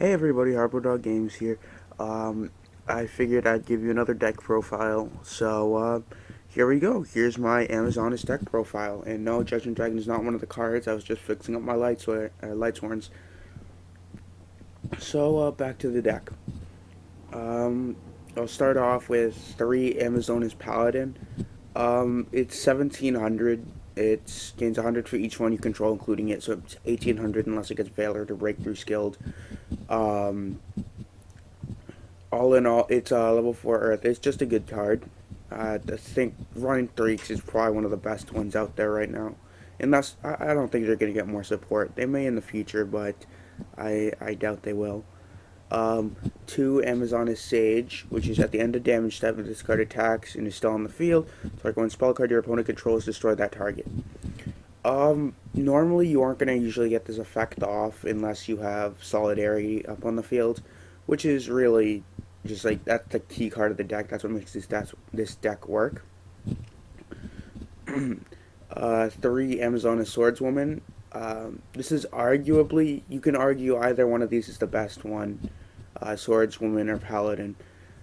Hey everybody, Harbour Dog Games here. Um, I figured I'd give you another deck profile, so here we go. Here's my Amazoness deck profile, and no, Judgment Dragon is not one of the cards. I was just fixing up my lights horns. So back to the deck. Um, I'll start off with three Amazoness Paladin. It's 1700. It gains 100 for each one you control, including it, so it's 1800 unless it gets Valor to Breakthrough skilled. Um, all in all, it's level 4 Earth. It's just a good card. I think running Threeks is probably one of the best ones out there right now. And I don't think they're going to get more support. They may in the future, but I doubt they will. Two, Amazoness Sage, which is at the end of damage step if this card attacks and is still on the field. Target one spell card your opponent controls, destroy that target. Normally you aren't going to usually get this effect off unless you have Solidarity up on the field, which is really just like that's the key card of the deck. That's what makes this deck work. Three, Amazoness Swordswoman. This is arguably, you can argue either one of these is the best one, Swordswoman or Paladin,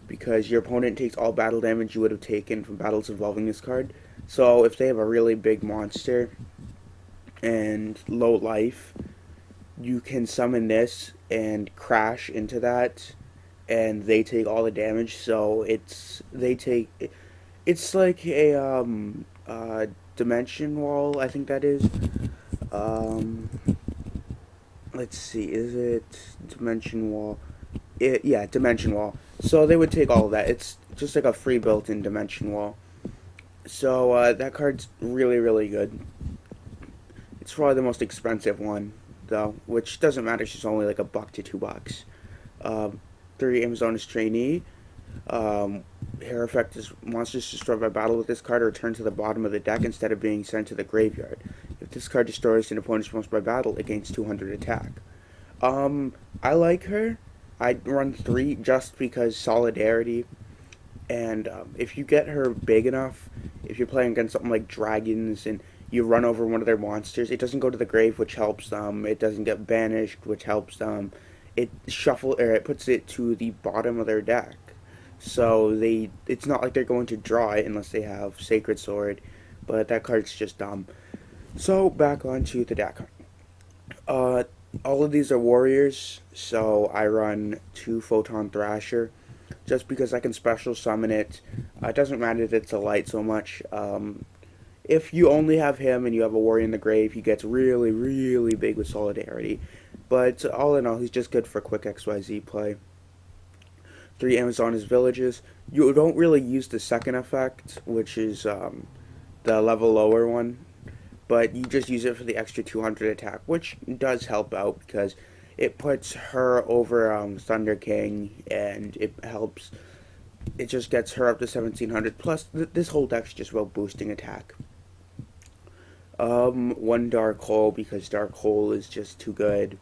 because your opponent takes all battle damage you would have taken from battles involving this card. So if they have a really big monster and low life, you can summon this and crash into that, and they take all the damage. So it's like a dimension wall. I think that is. Um, let's see, is it dimension wall? Yeah, dimension wall. So they would take all of that. It's just like a free built-in dimension wall. So that card's really good. It's probably the most expensive one, though, which doesn't matter. It's just only like $1 to $2. Um, Three, Amazoness Trainee. Hair effect is monsters destroyed by battle with this card are returned to the bottom of the deck instead of being sent to the graveyard. If this card destroys an opponent's monster by battle, it gains 200 attack. I like her. I'd run three just because Solidarity. And if you get her big enough, if you're playing against something like dragons and you run over one of their monsters, it doesn't go to the grave, which helps them. It doesn't get banished, which helps them. It puts it to the bottom of their deck. So it's not like they're going to draw it unless they have Sacred Sword, but that card's just dumb. So back onto the deck. Uh, all of these are warriors, so I run two Photon Thrasher, just because I can special summon it. It doesn't matter if it's a light so much. If you only have him and you have a warrior in the grave, he gets really big with Solidarity. But all in all, he's just good for quick XYZ play. Three, Amazoness Villages. You don't really use the second effect, which is the level lower one, but you just use it for the extra 200 attack, which does help out because it puts her over Thunder King, and it helps. It just gets her up to 1700. Plus, this whole deck's just about boosting attack. One Dark Hole because Dark Hole is just too good.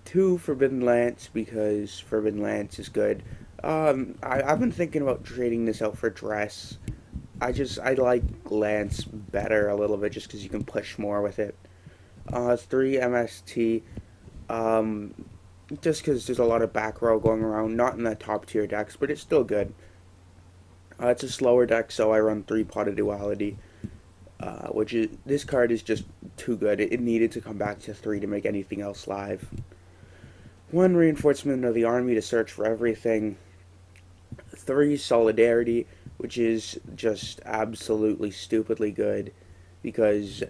Two, Forbidden Lance because Forbidden Lance is good. I've been thinking about trading this out for Dress. I like Lance better a little bit just because you can push more with it. Three, MST. Um, just because there's a lot of back row going around, not in the top tier decks, but it's still good. It's a slower deck, so I run three Pot of Duality, which is this card is just too good. It needed to come back to three to make anything else live. One, Reinforcement of the Army to search for everything. Three, Solidarity, which is just absolutely stupidly good because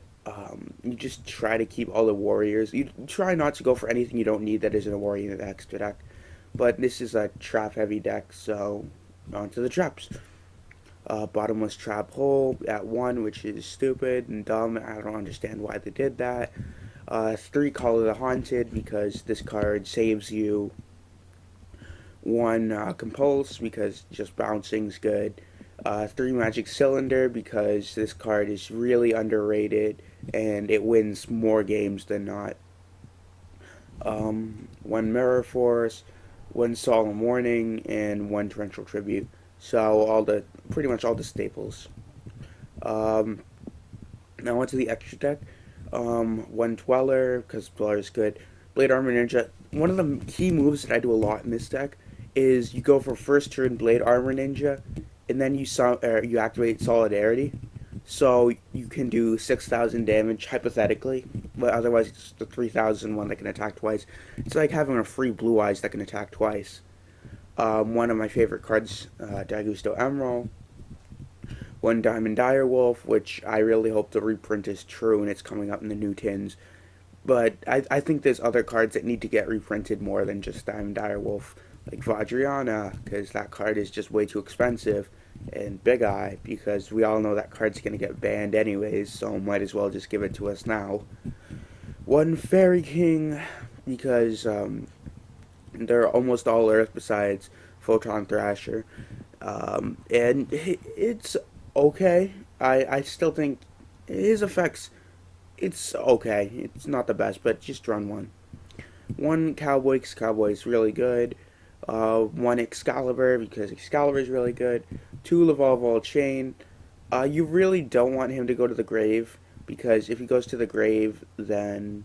you just try to keep all the warriors. You try not to go for anything you don't need that isn't a warrior in the extra deck. But this is a trap heavy deck, so onto the traps. Bottomless Trap Hole at 1, which is stupid and dumb. I don't understand why they did that. Three, Call of the Haunted, because this card saves you. One, Compulse, because just bouncing's good. Three, Magic Cylinder, because this card is really underrated and it wins more games than not. One, Mirror Force, one, Solemn Warning, and one, Torrential Tribute. So pretty much all the staples. Now onto the extra deck. One Dweller, because Dweller is good. Blade Armor Ninja. one of the key moves that I do a lot in this deck is you go for first turn Blade Armor Ninja, and then you activate Solidarity, so you can do 6,000 damage hypothetically, but otherwise it's the 3,000 one that can attack twice. It's like having a free Blue Eyes that can attack twice. One of my favorite cards, Dagusto Emerald. One Diamond Direwolf, which I really hope the reprint is true and it's coming up in the new tins. But I think there's other cards that need to get reprinted more than just Diamond Direwolf, like Vajrayana, because that card is just way too expensive, and Big Eye, because we all know that card's going to get banned anyways, so might as well just give it to us now. One Fairy King, because they're almost all Earth besides Photon Thrasher. And it's okay. I still think his effects, it's okay. It's not the best, but just run one. One Cowboy, because Cowboy is really good. One Excalibur, because Excalibur is really good. Two Laval Chain. You really don't want him to go to the grave, because if he goes to the grave, then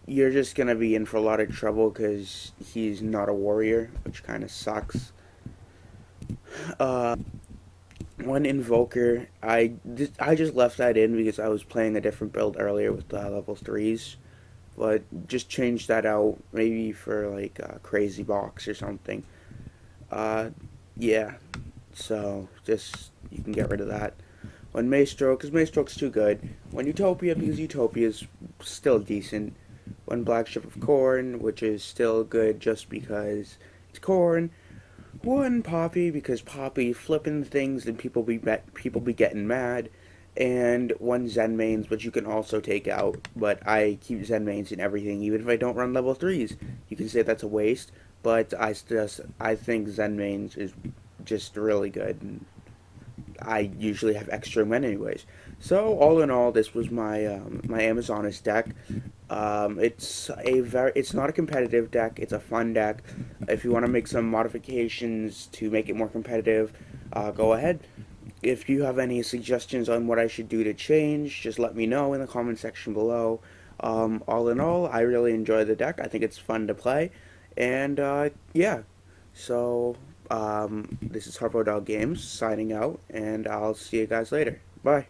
you're just going to be in for a lot of trouble, because he's not a warrior, which kind of sucks. One Invoker, I just left that in because I was playing a different build earlier with level 3s, but just change that out, maybe for like a Crazy Box or something. Yeah, so just, you can get rid of that. One Maestro, because Maestro's too good. One Utopia, because Utopia is still decent. One Black Ship of Corn, which is still good just because it's corn. One Poppy, because Poppy flipping things and people be getting mad. And one Zen Mains, which you can also take out, but I keep Zen Mains in everything, even if I don't run level 3s. You can say that's a waste, but I think Zen Mains is just really good, and I usually have extra men anyways. So all in all, this was my my Amazonas deck. It's not a competitive deck. It's a fun deck. If you want to make some modifications to make it more competitive, go ahead. If you have any suggestions on what I should do to change, just let me know in the comment section below. All in all, I really enjoy the deck. I think it's fun to play, and yeah. So this is Harpo Dog Games signing out, and I'll see you guys later. Bye.